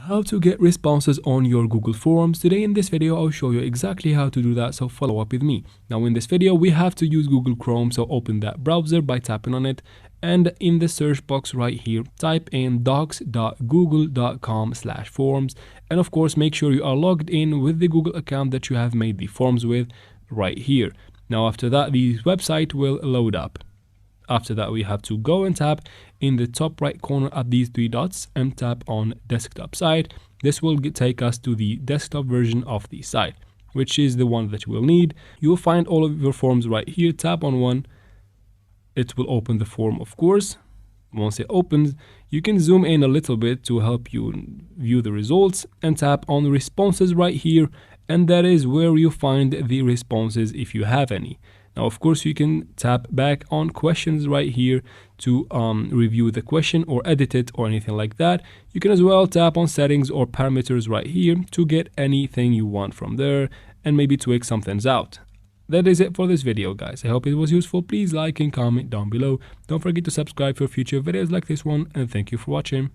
How to get responses on your Google Forms. Today in this video I'll show you exactly how to do that, so follow up with me. Now in this video we have to use Google Chrome, so open that browser by tapping on it, and in the search box right here type in docs.google.com/forms, and of course make sure you are logged in with the Google account that you have made the forms with right here. Now after that the website will load up. After that we have to go and tap in the top right corner at these three dots and tap on desktop site. This will take us to the desktop version of the site, which is the one that you will need. You will find all of your forms right here. Tap on one, it will open the form of course. Once it opens, you can zoom in a little bit to help you view the results and tap on responses right here, and that is where you find the responses if you have any. Now, of course, you can tap back on questions right here to review the question or edit it or anything like that. You can as well tap on settings or parameters right here to get anything you want from there and maybe tweak some things out. That is it for this video, guys. I hope it was useful. Please like and comment down below. Don't forget to subscribe for future videos like this one, and thank you for watching.